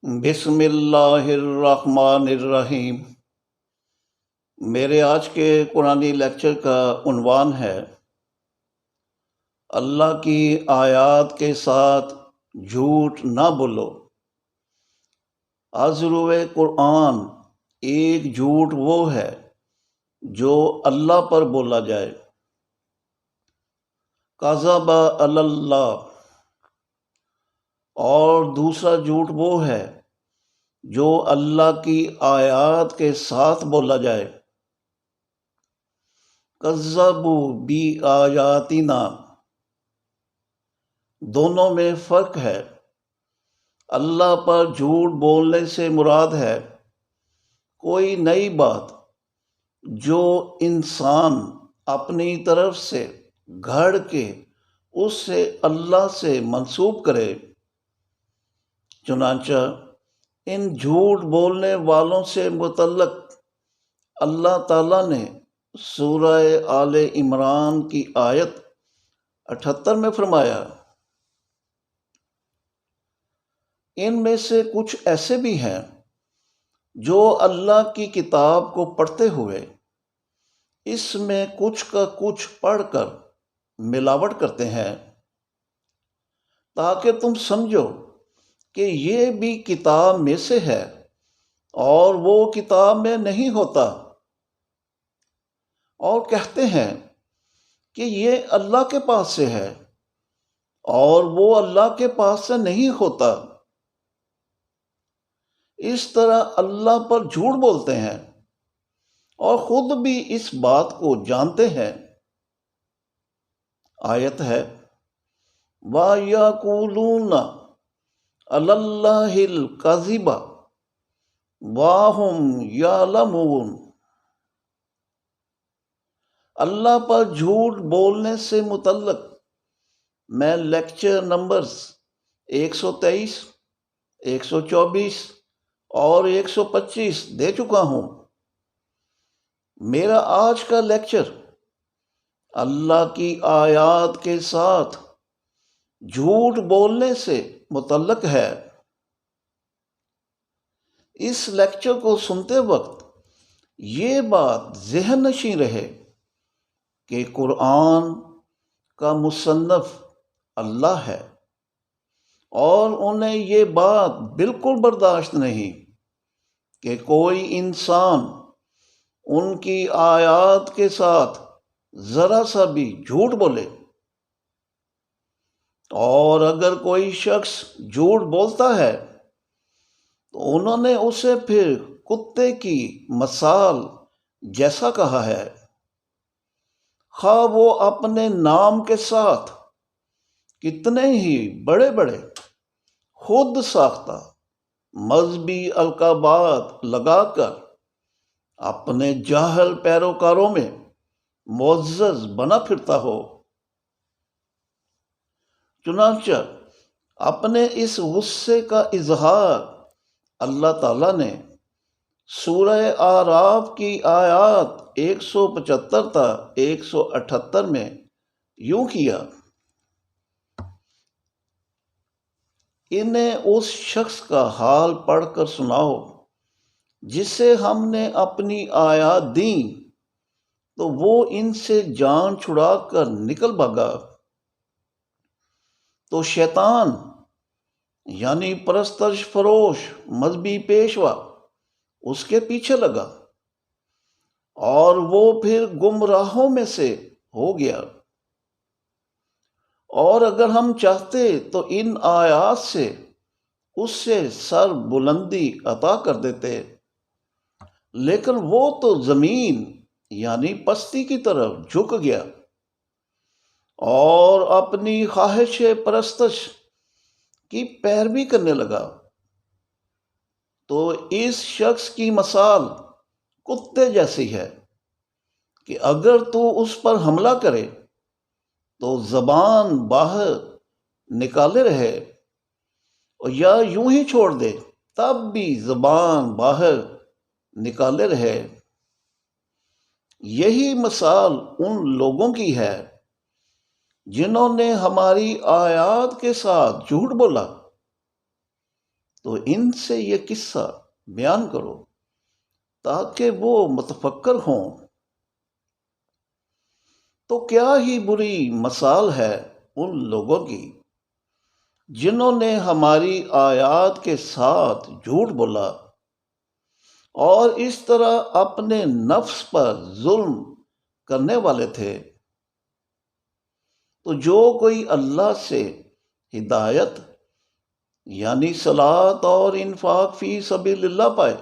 بسم اللہ الرحمن الرحیم۔ میرے آج کے قرآنی لیکچر کا عنوان ہے اللہ کی آیات کے ساتھ جھوٹ نہ بولو۔ آزروِ قرآن ایک جھوٹ وہ ہے جو اللہ پر بولا جائے۔ کذب علی اللہ، اور دوسرا جھوٹ وہ ہے جو اللہ کی آیات کے ساتھ بولا جائے۔ کذبوا بی آیاتنا، دونوں میں فرق ہے۔ اللہ پر جھوٹ بولنے سے مراد ہے کوئی نئی بات جو انسان اپنی طرف سے گھڑ کے اس سے اللہ سے منسوب کرے۔ چنانچہ ان جھوٹ بولنے والوں سے متعلق اللہ تعالیٰ نے سورہ آل عمران کی آیت 78 میں فرمایا، ان میں سے کچھ ایسے بھی ہیں جو اللہ کی کتاب کو پڑھتے ہوئے اس میں کچھ کا کچھ پڑھ کر ملاوٹ کرتے ہیں تاکہ تم سمجھو کہ یہ بھی کتاب میں سے ہے اور وہ کتاب میں نہیں ہوتا، اور کہتے ہیں کہ یہ اللہ کے پاس سے ہے اور وہ اللہ کے پاس سے نہیں ہوتا۔ اس طرح اللہ پر جھوٹ بولتے ہیں اور خود بھی اس بات کو جانتے ہیں۔ آیت ہے وَيَقُولُونَ عَلَى اللَّهِ الْكَذِبَ وَهُمْ يَعْلَمُونَ، اللہ پر جھوٹ بولنے سے متعلق میں لیکچر نمبرز 123، 124 اور 125 دے چکا ہوں۔ میرا آج کا لیکچر اللہ کی آیات کے ساتھ جھوٹ بولنے سے متعلق ہے۔ اس لیکچر کو سنتے وقت یہ بات ذہن نشین رہے کہ قرآن کا مصنف اللہ ہے، اور انہیں یہ بات بالکل برداشت نہیں کہ کوئی انسان ان کی آیات کے ساتھ ذرا سا بھی جھوٹ بولے، اور اگر کوئی شخص جھوٹ بولتا ہے تو انہوں نے اسے پھر کتے کی مثال جیسا کہا ہے، خواہ وہ اپنے نام کے ساتھ کتنے ہی بڑے بڑے خود ساختہ مذہبی القابات لگا کر اپنے جاہل پیروکاروں میں معزز بنا پھرتا ہو۔ چنانچہ اپنے اس غصے کا اظہار اللہ تعالیٰ نے سورہ اعراف کی آیات 175 تا 178 میں یوں کیا، انہیں اس شخص کا حال پڑھ کر سناؤ جسے ہم نے اپنی آیات دیں تو وہ ان سے جان چھڑا کر نکل بھاگا، تو شیطان یعنی پرستش فروش مذہبی پیشوا اس کے پیچھے لگا اور وہ پھر گمراہوں میں سے ہو گیا۔ اور اگر ہم چاہتے تو ان آیات سے اس سے سر بلندی عطا کر دیتے، لیکن وہ تو زمین یعنی پستی کی طرف جھک گیا اور اپنی خواہش پرستش کی پیروی کرنے لگا۔ تو اس شخص کی مثال کتے جیسی ہے کہ اگر تو اس پر حملہ کرے تو زبان باہر نکالے رہے، اور یا یوں ہی چھوڑ دے تب بھی زبان باہر نکالے رہے۔ یہی مثال ان لوگوں کی ہے جنہوں نے ہماری آیات کے ساتھ جھوٹ بولا۔ تو ان سے یہ قصہ بیان کرو تاکہ وہ متفکر ہوں۔ تو کیا ہی بری مثال ہے ان لوگوں کی جنہوں نے ہماری آیات کے ساتھ جھوٹ بولا اور اس طرح اپنے نفس پر ظلم کرنے والے تھے۔ تو جو کوئی اللہ سے ہدایت یعنی صلاۃ اور انفاق فی سبیل اللہ پائے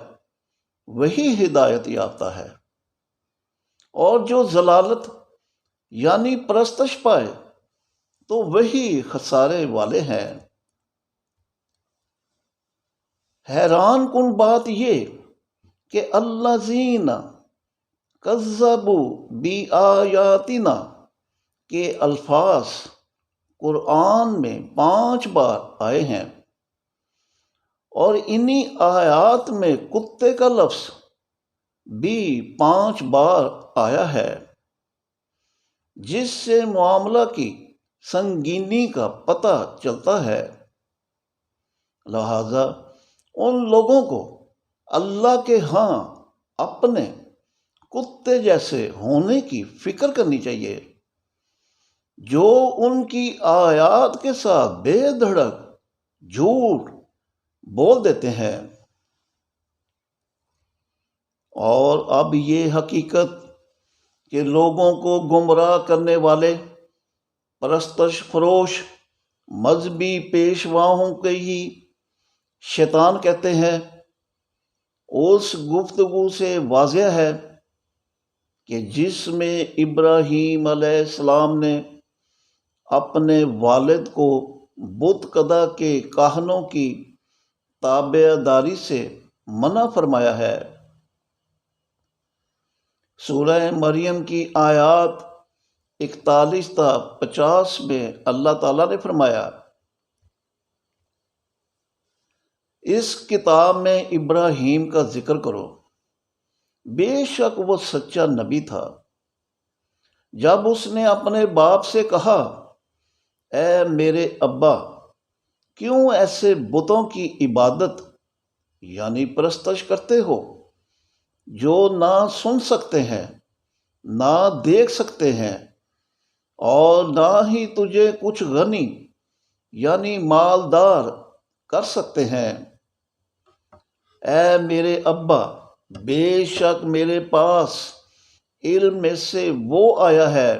وہی ہدایت یافتہ ہے، اور جو ضلالت یعنی پرستش پائے تو وہی خسارے والے ہیں۔ حیران کن بات یہ کہ الذین کذبوا بآیاتنا کے الفاظ قرآن میں 5 بار آئے ہیں، اور انہی آیات میں کتے کا لفظ بھی 5 بار آیا ہے، جس سے معاملہ کی سنگینی کا پتہ چلتا ہے۔ لہذا ان لوگوں کو اللہ کے ہاں اپنے کتے جیسے ہونے کی فکر کرنی چاہیے، جو ان کی آیات کے ساتھ بے دھڑک جھوٹ بول دیتے ہیں۔ اور اب یہ حقیقت کہ لوگوں کو گمراہ کرنے والے پرستش فروش مذہبی پیشواؤں کے ہی شیطان کہتے ہیں، اس گفتگو سے واضح ہے کہ جس میں ابراہیم علیہ السلام نے اپنے والد کو بت خدا کے کاہنوں کی تابع داری سے منع فرمایا ہے۔ سورہ مریم کی آیات 41 تا 50 میں اللہ تعالیٰ نے فرمایا، اس کتاب میں ابراہیم کا ذکر کرو، بے شک وہ سچا نبی تھا۔ جب اس نے اپنے باپ سے کہا، اے میرے ابا، کیوں ایسے بتوں کی عبادت یعنی پرستش کرتے ہو جو نہ سن سکتے ہیں، نہ دیکھ سکتے ہیں، اور نہ ہی تجھے کچھ غنی یعنی مالدار کر سکتے ہیں۔ اے میرے ابا، بے شک میرے پاس علم میں سے وہ آیا ہے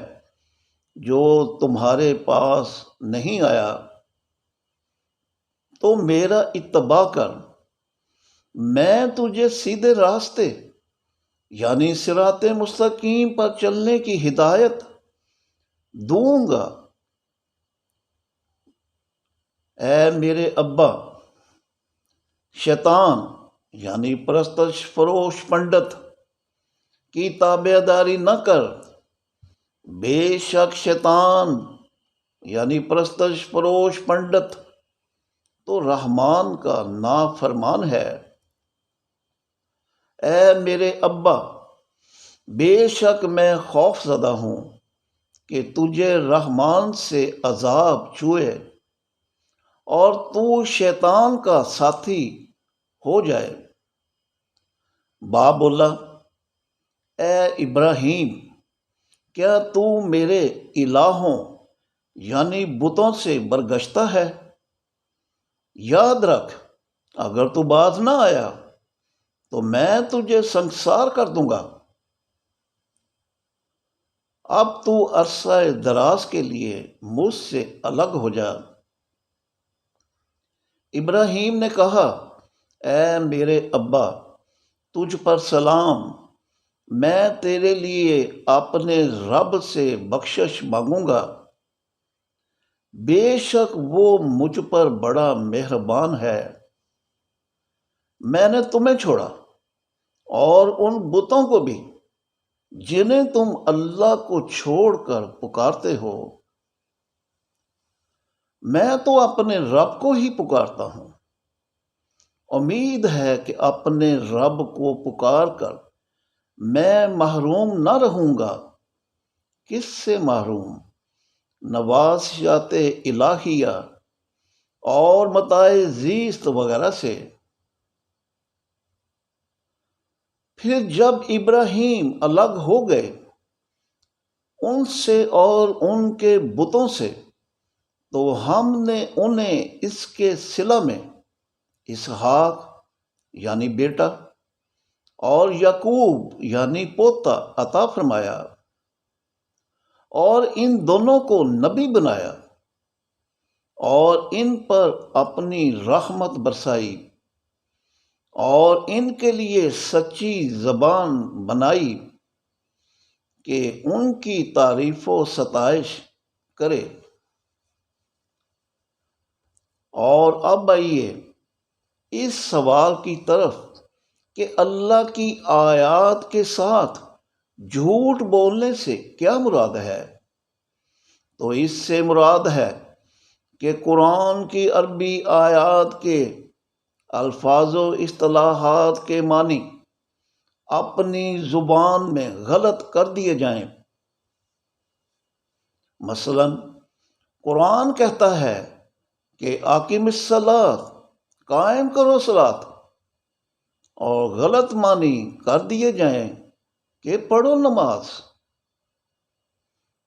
جو تمہارے پاس نہیں آیا، تو میرا اتباع کر، میں تجھے سیدھے راستے یعنی صراط مستقیم پر چلنے کی ہدایت دوں گا۔ اے میرے ابا، شیطان یعنی پرستش فروش پنڈت کی تابع داری نہ کر، بے شک شیطان یعنی پرستش فروش پنڈت تو رحمان کا نافرمان ہے۔ اے میرے ابا، بے شک میں خوف زدہ ہوں کہ تجھے رحمان سے عذاب چھوئے اور تو شیطان کا ساتھی ہو جائے۔ باپ بولا، اے ابراہیم، کیا تو میرے الہوں یعنی بتوں سے برگشتہ ہے؟ یاد رکھ، اگر تو باز نہ آیا تو میں تجھے سنسار کر دوں گا۔ اب تو عرصہ دراز کے لیے مجھ سے الگ ہو جا۔ ابراہیم نے کہا، اے میرے ابا، تجھ پر سلام، میں تیرے لیے اپنے رب سے بخشش مانگوں گا، بے شک وہ مجھ پر بڑا مہربان ہے۔ میں نے تمہیں چھوڑا اور ان بتوں کو بھی جنہیں تم اللہ کو چھوڑ کر پکارتے ہو۔ میں تو اپنے رب کو ہی پکارتا ہوں، امید ہے کہ اپنے رب کو پکار کر میں محروم نہ رہوں گا۔ کس سے محروم؟ نوازشات الہیہ اور متاع زیست وغیرہ سے۔ پھر جب ابراہیم الگ ہو گئے ان سے اور ان کے بتوں سے، تو ہم نے انہیں اس کے صلہ میں اسحاق یعنی بیٹا اور یعقوب یعنی پوتا عطا فرمایا، اور ان دونوں کو نبی بنایا اور ان پر اپنی رحمت برسائی اور ان کے لیے سچی زبان بنائی کہ ان کی تعریف و ستائش کرے۔ اور اب آئیے اس سوال کی طرف کہ اللہ کی آیات کے ساتھ جھوٹ بولنے سے کیا مراد ہے؟ تو اس سے مراد ہے کہ قرآن کی عربی آیات کے الفاظ و اصطلاحات کے معنی اپنی زبان میں غلط کر دیے جائیں۔ مثلا قرآن کہتا ہے کہ اقیم الصلاۃ، قائم کرو صلاۃ، اور غلط معنی کر دیے جائیں کہ پڑھو نماز،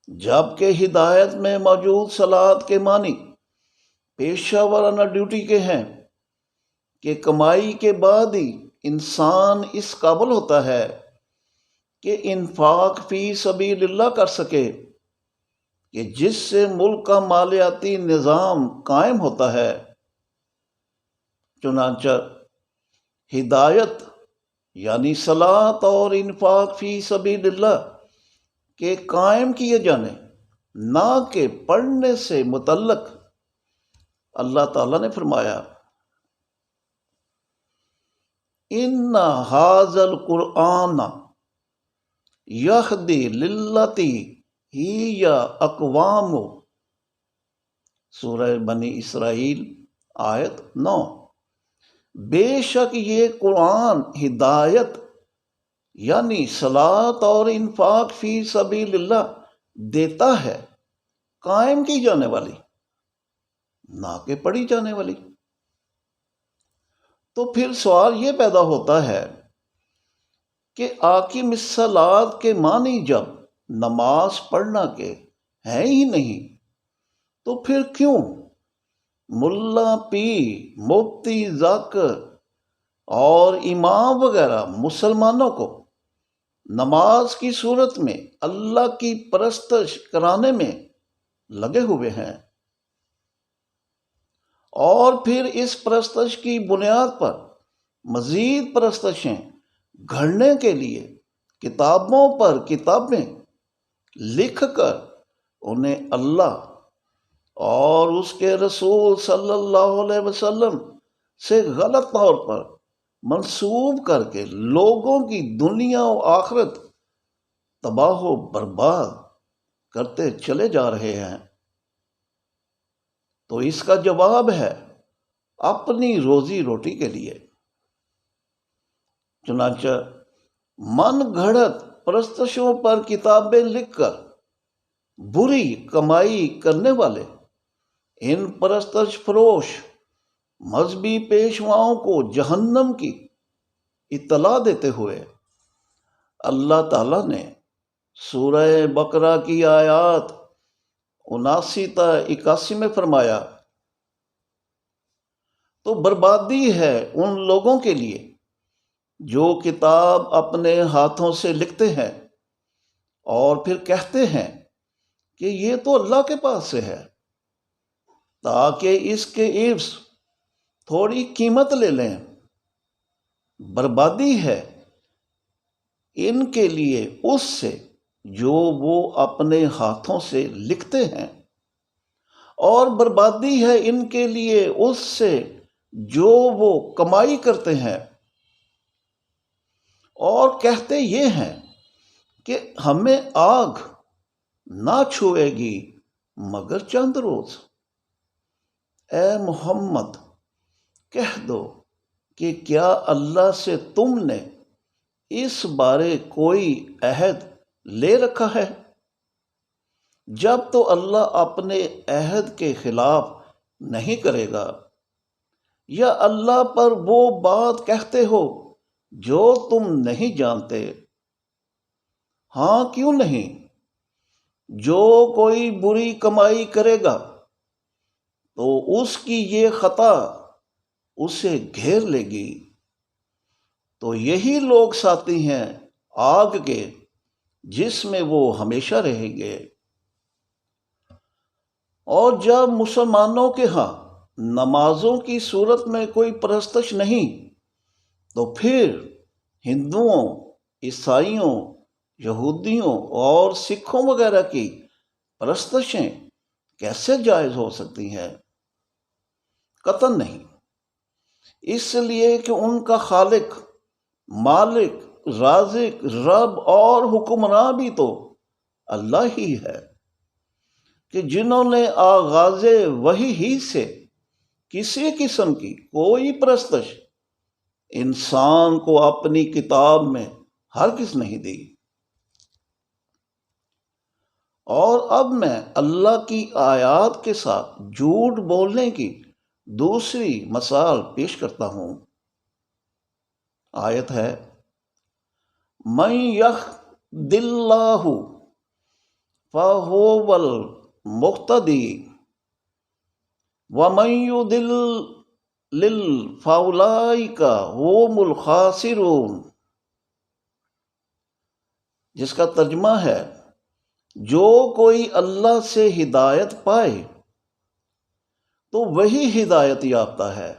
جبکہ ہدایت میں موجود صلاۃ کے معنی پیشہ ورانہ ڈیوٹی کے ہیں کہ کمائی کے بعد ہی انسان اس قابل ہوتا ہے کہ انفاق فی سبیل اللہ کر سکے، کہ جس سے ملک کا مالیاتی نظام قائم ہوتا ہے۔ چنانچہ ہدایت یعنی صلاۃ اور انفاق فی سبیل اللہ کے قائم کیے جانے، نہ کہ پڑھنے سے متعلق اللہ تعالیٰ نے فرمایا ان ھذا القرآن یہدی للتی ہی اقوام، سورہ بنی اسرائیل آیت 9۔ بے شک یہ قرآن ہدایت یعنی صلاۃ اور انفاق فی سبیل اللہ دیتا ہے، قائم کی جانے والی، نہ کہ پڑھی جانے والی۔ تو پھر سوال یہ پیدا ہوتا ہے کہ اقیم الصلاۃ کے معنی جب نماز پڑھنا کے ہیں ہی نہیں، تو پھر کیوں ملا پیر، مفتی، ذاکر اور امام وغیرہ مسلمانوں کو نماز کی صورت میں اللہ کی پرستش کرانے میں لگے ہوئے ہیں، اور پھر اس پرستش کی بنیاد پر مزید پرستشیں گھڑنے کے لیے کتابوں پر کتابیں لکھ کر انہیں اللہ اور اس کے رسول صلی اللہ علیہ وسلم سے غلط طور پر منسوب کر کے لوگوں کی دنیا و آخرت تباہ و برباد کرتے چلے جا رہے ہیں۔ تو اس کا جواب ہے اپنی روزی روٹی کے لیے۔ چنانچہ من گھڑت پرستشوں پر کتابیں لکھ کر بری کمائی کرنے والے ان پرستش فروش مذہبی پیشواؤں کو جہنم کی اطلاع دیتے ہوئے اللہ تعالیٰ نے سورہ بقرہ کی آیات 79 تا 81 میں فرمایا، تو بربادی ہے ان لوگوں کے لیے جو کتاب اپنے ہاتھوں سے لکھتے ہیں اور پھر کہتے ہیں کہ یہ تو اللہ کے پاس سے ہے، تاکہ اس کے عوض تھوڑی قیمت لے لیں۔ بربادی ہے ان کے لیے اس سے جو وہ اپنے ہاتھوں سے لکھتے ہیں، اور بربادی ہے ان کے لیے اس سے جو وہ کمائی کرتے ہیں اور کہتے یہ ہیں کہ ہمیں آگ نہ چھوئے گی مگر چند روز۔ اے محمد کہہ دو کہ کیا اللہ سے تم نے اس بارے کوئی عہد لے رکھا ہے؟ جب تو اللہ اپنے عہد کے خلاف نہیں کرے گا، یا اللہ پر وہ بات کہتے ہو جو تم نہیں جانتے؟ ہاں کیوں نہیں؟ جو کوئی بری کمائی کرے گا تو اس کی یہ خطا اسے گھیر لے گی، تو یہی لوگ ساتھی ہیں آگ کے جس میں وہ ہمیشہ رہیں گے۔ اور جب مسلمانوں کے ہاں نمازوں کی صورت میں کوئی پرستش نہیں، تو پھر ہندوؤں، عیسائیوں، یہودیوں اور سکھوں وغیرہ کی پرستشیں کیسے جائز ہو سکتی ہیں؟ قطعاً نہیں، اس لیے کہ ان کا خالق، مالک، رازق، رب اور حکمراں بھی تو اللہ ہی ہے، کہ جنہوں نے آغاز وحی ہی سے کسی قسم کی کوئی پرستش انسان کو اپنی کتاب میں ہرگز نہیں دی۔ اور اب میں اللہ کی آیات کے ساتھ جھوٹ بولنے کی دوسری مثال پیش کرتا ہوں۔ آیت ہے، من یہد اللہ فہو المہتدی ومن یضلل فاولئک هم الخاسرون، جس کا ترجمہ ہے، جو کوئی اللہ سے ہدایت پائے تو وہی ہدایت یافتہ ہے،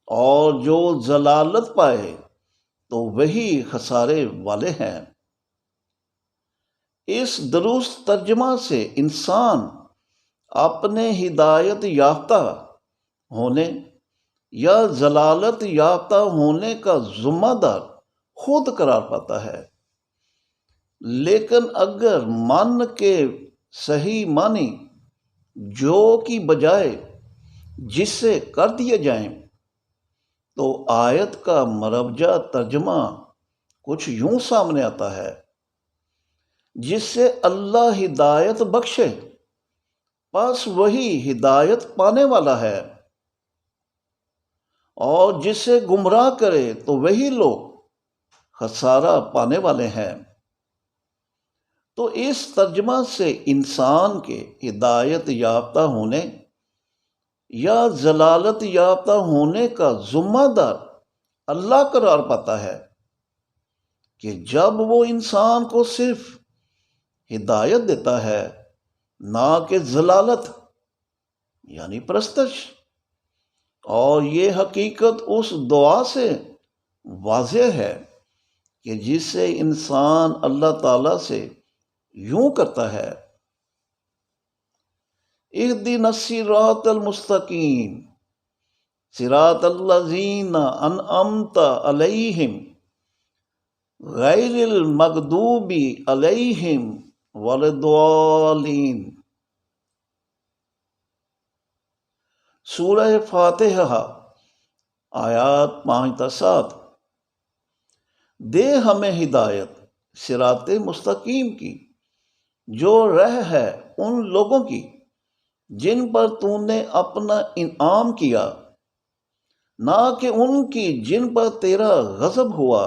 اور جو ضلالت پائے تو وہی خسارے والے ہیں۔ اس درست ترجمہ سے انسان اپنے ہدایت یافتہ ہونے یا ضلالت یافتہ ہونے کا ذمہ دار خود قرار پاتا ہے، لیکن اگر من کے صحیح معنی جو کی بجائے جس سے کر دیے جائیں تو آیت کا مروجہ ترجمہ کچھ یوں سامنے آتا ہے، جس سے اللہ ہدایت بخشے پس وہی ہدایت پانے والا ہے، اور جسے گمراہ کرے تو وہی لوگ خسارہ پانے والے ہیں۔ تو اس ترجمہ سے انسان کے ہدایت یافتہ ہونے یا ضلالت یافتہ ہونے کا ذمہ دار اللہ قرار پاتا ہے، کہ جب وہ انسان کو صرف ہدایت دیتا ہے، نہ کہ ضلالت یعنی پرستش۔ اور یہ حقیقت اس دعا سے واضح ہے کہ جس سے انسان اللہ تعالیٰ سے یوں کرتا ہے، اہدنا الصراط المستقیم صراط الذین انعمت علیہم غیر المغضوب علیہم ولا الضالین۔ سورہ فاتحہ آیات 5 تا 7۔ دے ہمیں ہدایت صراط مستقیم کی، جو رہ ہے ان لوگوں کی جن پر تو نے اپنا انعام کیا، نہ کہ ان کی جن پر تیرا غضب ہوا،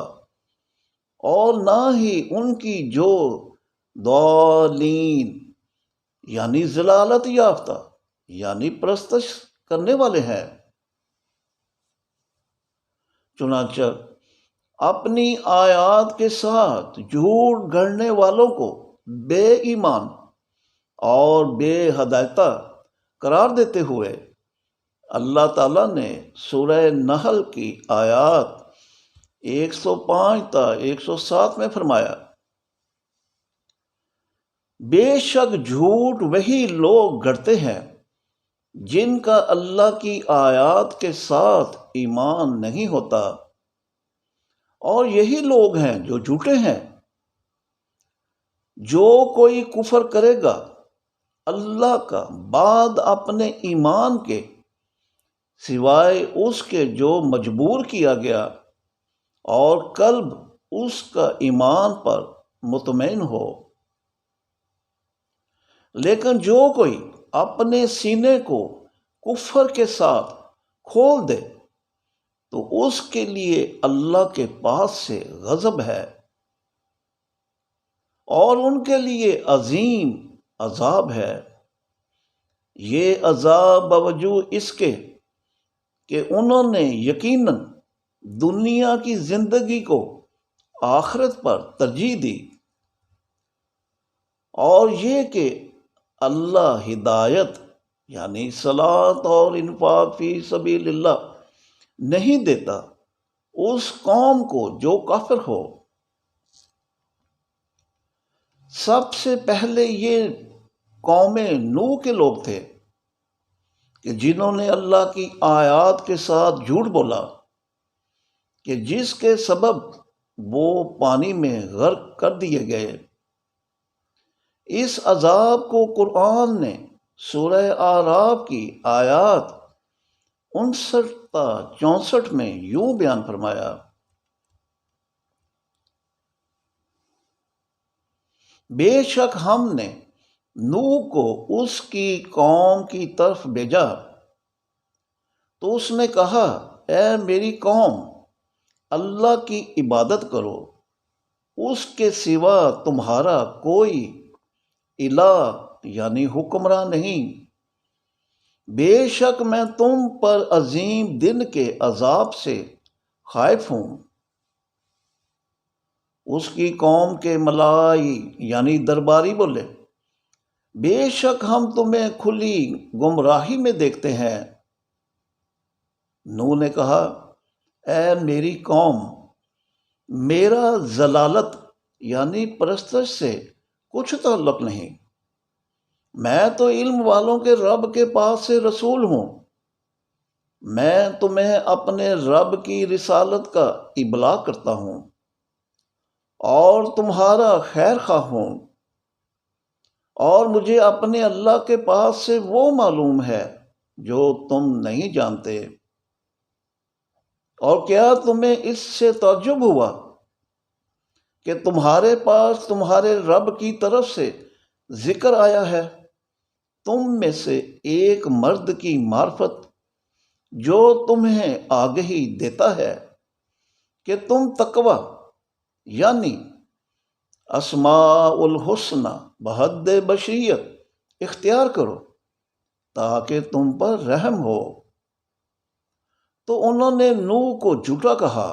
اور نہ ہی ان کی جو ضالین یعنی ضلالت یافتہ یعنی پرستش کرنے والے ہیں۔ چنانچہ اپنی آیات کے ساتھ جھوٹ گھڑنے والوں کو بے ایمان اور بے ہدایتہ قرار دیتے ہوئے اللہ تعالیٰ نے سورہ نحل کی آیات 105 تا 107 میں فرمایا، بے شک جھوٹ وہی لوگ گھڑتے ہیں جن کا اللہ کی آیات کے ساتھ ایمان نہیں ہوتا، اور یہی لوگ ہیں جو جھوٹے ہیں۔ جو کوئی کفر کرے گا اللہ کا بعد اپنے ایمان کے، سوائے اس کے جو مجبور کیا گیا اور قلب اس کا ایمان پر مطمئن ہو، لیکن جو کوئی اپنے سینے کو کفر کے ساتھ کھول دے تو اس کے لیے اللہ کے پاس سے غضب ہے اور ان کے لیے عظیم عذاب ہے۔ یہ عذاب باوجود اس کے کہ انہوں نے یقیناً دنیا کی زندگی کو آخرت پر ترجیح دی، اور یہ کہ اللہ ہدایت یعنی صلاۃ اور انفاق فی سبیل اللہ نہیں دیتا اس قوم کو جو کافر ہو۔ سب سے پہلے یہ قوم نوح کے لوگ تھے کہ جنہوں نے اللہ کی آیات کے ساتھ جھوٹ بولا، کہ جس کے سبب وہ پانی میں غرق کر دیے گئے۔ اس عذاب کو قرآن نے سورہ اعراف کی آیات 59 تا 64 میں یوں بیان فرمایا: بے شک ہم نے نوح کو اس کی قوم کی طرف بھیجا تو اس نے کہا، اے میری قوم، اللہ کی عبادت کرو، اس کے سوا تمہارا کوئی الہ یعنی حکمراں نہیں۔ بے شک میں تم پر عظیم دن کے عذاب سے خائف ہوں۔ اس کی قوم کے ملائی یعنی درباری بولے، بے شک ہم تمہیں کھلی گمراہی میں دیکھتے ہیں۔ نوح نے کہا، اے میری قوم، میرا ضلالت یعنی پرستش سے کچھ تعلق نہیں، میں تو علم والوں کے رب کے پاس سے رسول ہوں۔ میں تمہیں اپنے رب کی رسالت کا ابلاغ کرتا ہوں اور تمہارا خیر خواہ ہوں، اور مجھے اپنے اللہ کے پاس سے وہ معلوم ہے جو تم نہیں جانتے۔ اور کیا تمہیں اس سے تعجب ہوا کہ تمہارے پاس تمہارے رب کی طرف سے ذکر آیا ہے، تم میں سے ایک مرد کی معرفت جو تمہیں آگہی دیتا ہے کہ تم تقوی یعنی اسماء الحسنی بحد بشریت اختیار کرو تاکہ تم پر رحم ہو۔ تو انہوں نے نوح کو جھوٹا کہا،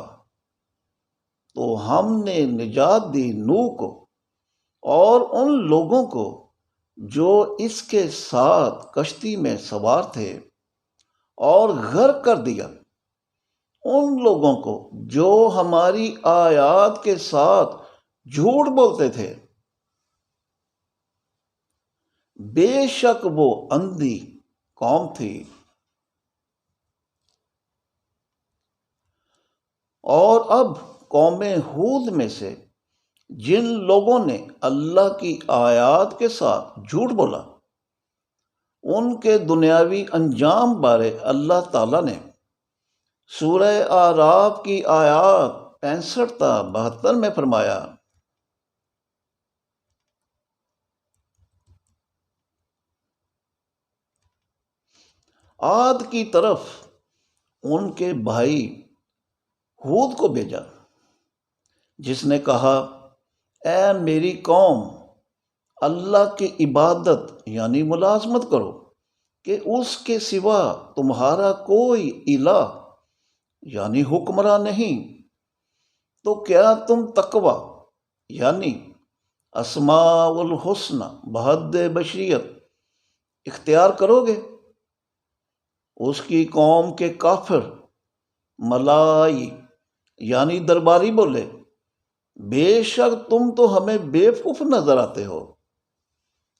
تو ہم نے نجات دی نوح کو اور ان لوگوں کو جو اس کے ساتھ کشتی میں سوار تھے، اور غرق کر دیا ان لوگوں کو جو ہماری آیات کے ساتھ جھوٹ بولتے تھے۔ بے شک وہ اندھی قوم تھی۔ اور اب قوم ہود میں سے جن لوگوں نے اللہ کی آیات کے ساتھ جھوٹ بولا، ان کے دنیاوی انجام بارے اللہ تعالیٰ نے سورہ اعراف کی آیات 65 تا 72 میں فرمایا: عاد کی طرف ان کے بھائی ہود کو بھیجا، جس نے کہا، اے میری قوم، اللہ کی عبادت یعنی ملازمت کرو کہ اس کے سوا تمہارا کوئی الہ یعنی حکمراں نہیں۔ تو کیا تم تقوی یعنی اسماء الحسنی بحد بشریت اختیار کرو گے؟ اس کی قوم کے کافر ملائی یعنی درباری بولے، بے شک تم تو ہمیں بے وقوف نظر آتے ہو،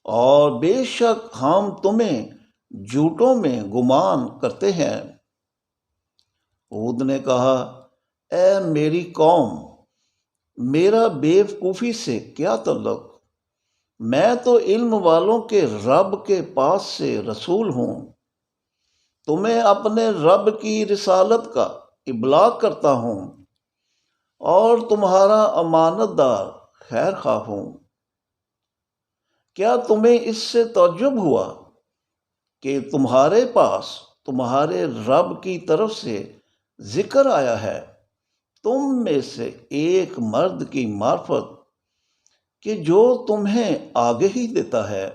اور بے شک ہم تمہیں جھوٹوں میں گمان کرتے ہیں۔ ہود نے کہا، اے میری قوم، میرا بے وقوفی سے کیا تعلق؟ میں تو علم والوں کے رب کے پاس سے رسول ہوں، تمہیں اپنے رب کی رسالت کا ابلاغ کرتا ہوں اور تمہارا امانت دار خیر خواہ ہوں۔ کیا تمہیں اس سے تعجب ہوا کہ تمہارے پاس تمہارے رب کی طرف سے ذکر آیا ہے تم میں سے ایک مرد کی معرفت کہ جو تمہیں آگہی دیتا ہے۔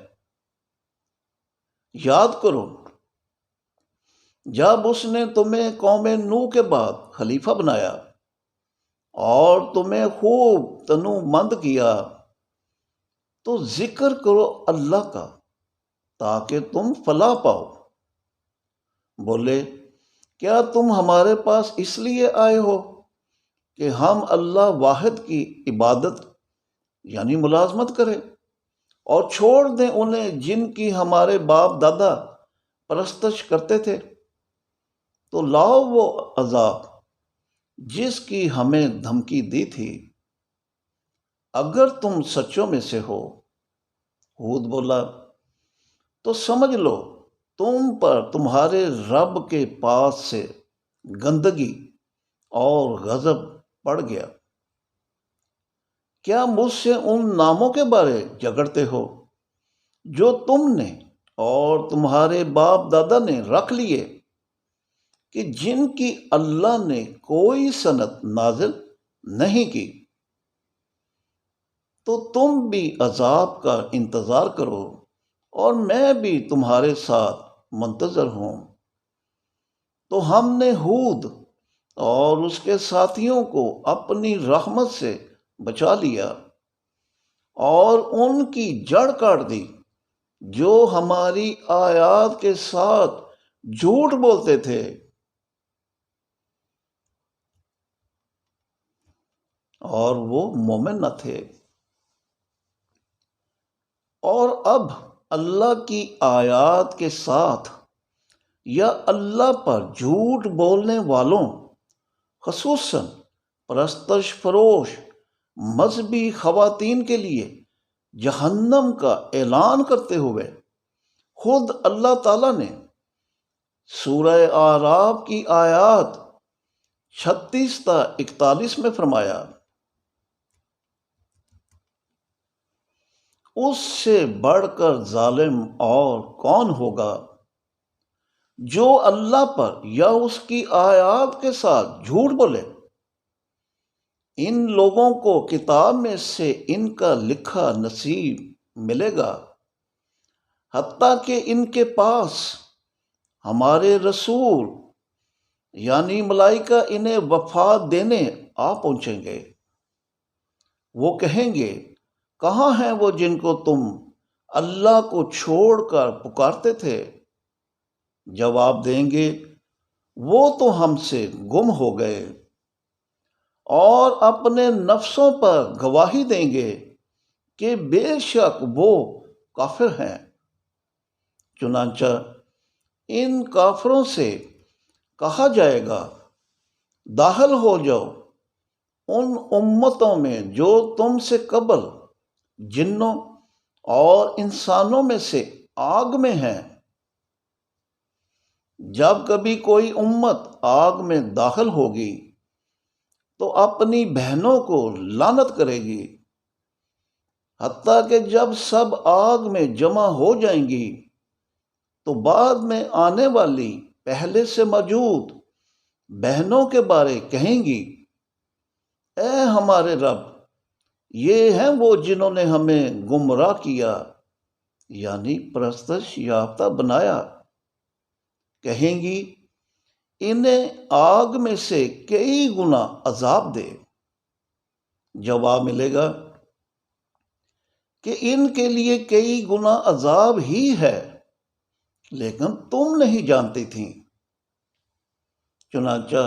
یاد کرو جب اس نے تمہیں قوم نوح کے بعد خلیفہ بنایا اور تمہیں خوب تنو مند کیا، تو ذکر کرو اللہ کا تاکہ تم فلاح پاؤ۔ بولے کیا تم ہمارے پاس اس لیے آئے ہو کہ ہم اللہ واحد کی عبادت یعنی ملازمت کریں اور چھوڑ دیں انہیں جن کی ہمارے باپ دادا پرستش کرتے تھے؟ تو لاؤ وہ عذاب جس کی ہمیں دھمکی دی تھی، اگر تم سچوں میں سے ہو۔ ہود بولا تو سمجھ لو تم پر تمہارے رب کے پاس سے گندگی اور غضب پڑ گیا۔ کیا مجھ سے ان ناموں کے بارے جھگڑتے ہو جو تم نے اور تمہارے باپ دادا نے رکھ لیے، کہ جن کی اللہ نے کوئی سند نازل نہیں کی؟ تو تم بھی عذاب کا انتظار کرو اور میں بھی تمہارے ساتھ منتظر ہوں۔ تو ہم نے ہود اور اس کے ساتھیوں کو اپنی رحمت سے بچا لیا اور ان کی جڑ کاٹ دی جو ہماری آیات کے ساتھ جھوٹ بولتے تھے، اور وہ مومن نہ تھے۔ اور اب اللہ کی آیات کے ساتھ یا اللہ پر جھوٹ بولنے والوں، خصوصاً پرستش فروش مذہبی خواتین کے لیے جہنم کا اعلان کرتے ہوئے خود اللہ تعالیٰ نے سورہ اعراف کی آیات 36 تا 41 میں فرمایا، اس سے بڑھ کر ظالم اور کون ہوگا جو اللہ پر یا اس کی آیات کے ساتھ جھوٹ بولے۔ ان لوگوں کو کتاب میں سے ان کا لکھا نصیب ملے گا، حتیٰ کہ ان کے پاس ہمارے رسول یعنی ملائکہ انہیں وفات دینے آ پہنچیں گے۔ وہ کہیں گے کہاں ہیں وہ جن کو تم اللہ کو چھوڑ کر پکارتے تھے؟ جواب دیں گے وہ تو ہم سے گم ہو گئے، اور اپنے نفسوں پر گواہی دیں گے کہ بے شک وہ کافر ہیں۔ چنانچہ ان کافروں سے کہا جائے گا داخل ہو جاؤ ان امتوں میں جو تم سے قبل جنوں اور انسانوں میں سے آگ میں ہیں۔ جب کبھی کوئی امت آگ میں داخل ہوگی تو اپنی بہنوں کو لعنت کرے گی، حتیٰ کہ جب سب آگ میں جمع ہو جائیں گی تو بعد میں آنے والی پہلے سے موجود بہنوں کے بارے کہیں گی، اے ہمارے رب، یہ ہیں وہ جنہوں نے ہمیں گمراہ کیا یعنی پرستش یافتہ بنایا۔ کہیں گی انہیں آگ میں سے کئی گنا عذاب دے۔ جواب ملے گا کہ ان کے لیے کئی گنا عذاب ہی ہے، لیکن تم نہیں جانتی تھیں۔ چنانچہ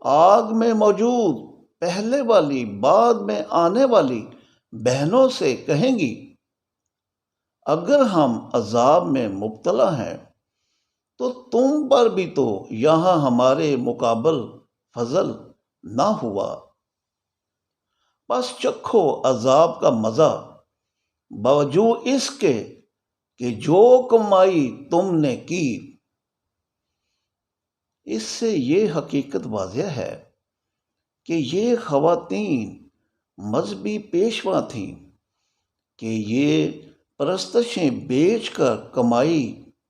آگ میں موجود پہلے والی بعد میں آنے والی بہنوں سے کہیں گی اگر ہم عذاب میں مبتلا ہیں تو تم پر بھی تو یہاں ہمارے مقابل فضل نہ ہوا، بس چکھو عذاب کا مزہ باوجود اس کے کہ جو کمائی تم نے کی۔ اس سے یہ حقیقت واضح ہے کہ یہ خواتین مذہبی پیشوا تھیں کہ یہ پرستشیں بیچ کر کمائی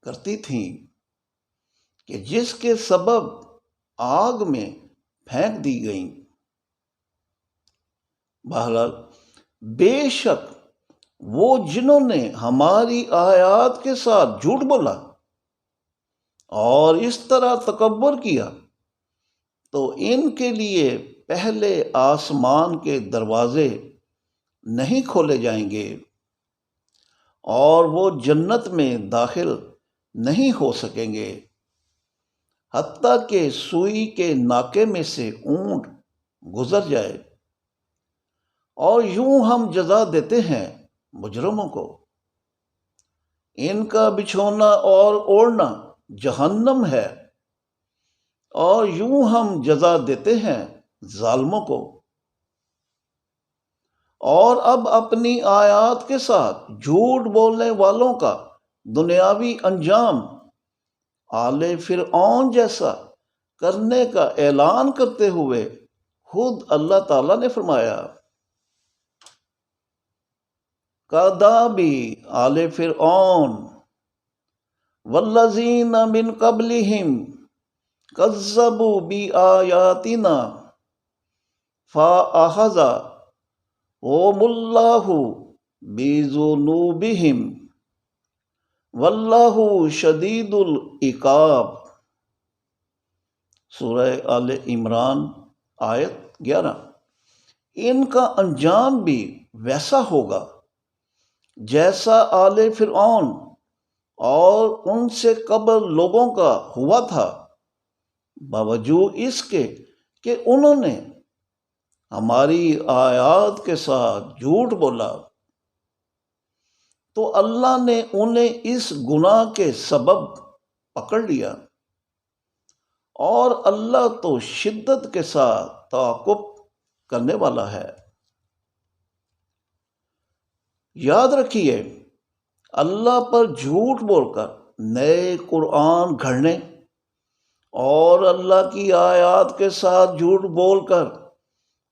کرتی تھیں کہ جس کے سبب آگ میں پھینک دی گئیں۔ بہرحال بے شک وہ جنہوں نے ہماری آیات کے ساتھ جھوٹ بولا اور اس طرح تکبر کیا تو ان کے لیے پہلے آسمان کے دروازے نہیں کھولے جائیں گے اور وہ جنت میں داخل نہیں ہو سکیں گے حتیٰ کہ سوئی کے ناکے میں سے اونٹ گزر جائے، اور یوں ہم جزا دیتے ہیں مجرموں کو۔ ان کا بچھونا اور اوڑھنا جہنم ہے، اور یوں ہم جزا دیتے ہیں ظالموں کو۔ اور اب اپنی آیات کے ساتھ جھوٹ بولنے والوں کا دنیاوی انجام آل فرعون جیسا کرنے کا اعلان کرتے ہوئے خود اللہ تعالیٰ نے فرمایا، کداب آل فرعون والذین من قبلہم کذبوا بآیاتنا فأخذہم اللہ بذنوبہم واللہ شدید العقاب۔ سورہ آل عمران آیت 11۔ ان کا انجام بھی ویسا ہوگا جیسا آل فرعون اور ان سے قبل لوگوں کا ہوا تھا، باوجود اس کے کہ انہوں نے ہماری آیات کے ساتھ جھوٹ بولا، تو اللہ نے انہیں اس گناہ کے سبب پکڑ لیا، اور اللہ تو شدت کے ساتھ تعاقب کرنے والا ہے۔ یاد رکھیے، اللہ پر جھوٹ بول کر نئے قرآن گھڑنے اور اللہ کی آیات کے ساتھ جھوٹ بول کر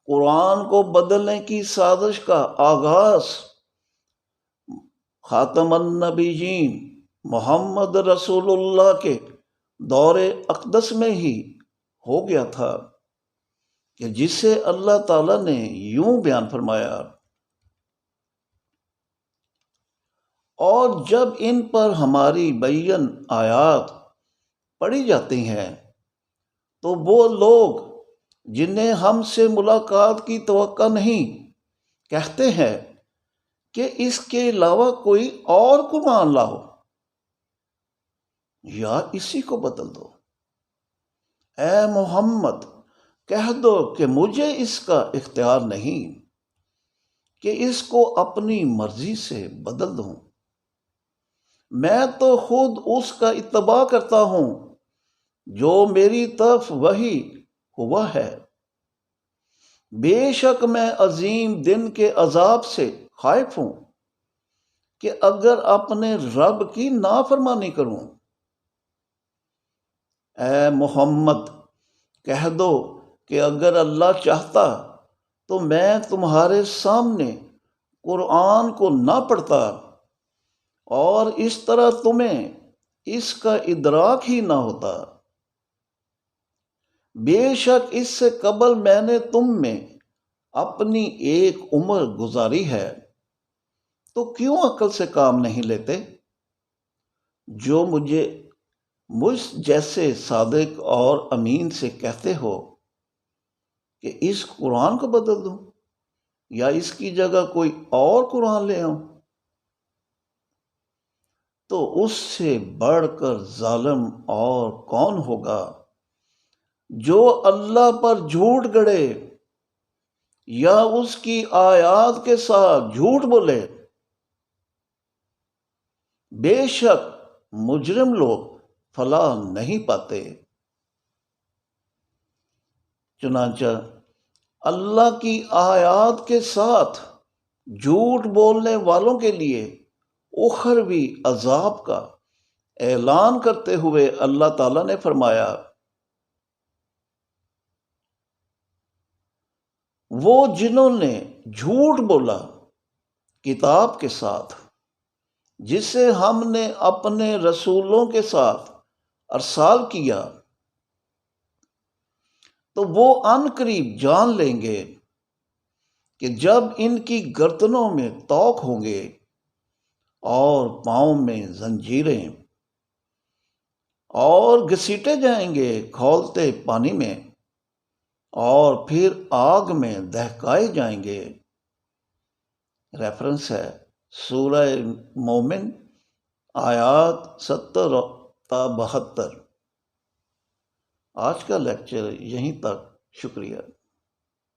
قرآن کو بدلنے کی سازش کا آغاز خاتم النبیین محمد رسول اللہ کے دور اقدس میں ہی ہو گیا تھا، کہ جسے اللہ تعالیٰ نے یوں بیان فرمایا، اور جب ان پر ہماری بین آیات پڑھی جاتی ہیں تو وہ لوگ جنہیں ہم سے ملاقات کی توقع نہیں کہتے ہیں کہ اس کے علاوہ کوئی اور قرآن لاؤ یا اسی کو بدل دو۔ اے محمد کہہ دو کہ مجھے اس کا اختیار نہیں کہ اس کو اپنی مرضی سے بدل دوں، میں تو خود اس کا اتباع کرتا ہوں جو میری طرف وحی ہوا ہے۔ بے شک میں عظیم دن کے عذاب سے خائف ہوں کہ اگر اپنے رب کی نافرمانی کروں۔ اے محمد کہہ دو کہ اگر اللہ چاہتا تو میں تمہارے سامنے قرآن کو نہ پڑھتا، اور اس طرح تمہیں اس کا ادراک ہی نہ ہوتا۔ بے شک اس سے قبل میں نے تم میں اپنی ایک عمر گزاری ہے، تو کیوں عقل سے کام نہیں لیتے؟ جو مجھ جیسے صادق اور امین سے کہتے ہو کہ اس قرآن کو بدل دوں یا اس کی جگہ کوئی اور قرآن لے آؤں، تو اس سے بڑھ کر ظالم اور کون ہوگا جو اللہ پر جھوٹ گڑے یا اس کی آیات کے ساتھ جھوٹ بولے۔ بے شک مجرم لوگ فلاح نہیں پاتے۔ چنانچہ اللہ کی آیات کے ساتھ جھوٹ بولنے والوں کے لیے اخروی عذاب کا اعلان کرتے ہوئے اللہ تعالیٰ نے فرمایا، وہ جنہوں نے جھوٹ بولا کتاب کے ساتھ جسے ہم نے اپنے رسولوں کے ساتھ ارسال کیا، تو وہ عن قریب جان لیں گے کہ جب ان کی گردنوں میں توق ہوں گے اور پاؤں میں زنجیریں، اور گھسیٹے جائیں گے کھولتے پانی میں، اور پھر آگ میں دہکائے جائیں گے۔ ریفرنس ہے سورہ مومن آیات 70 تا 72۔ آج کا لیکچر یہیں تک، شکریہ۔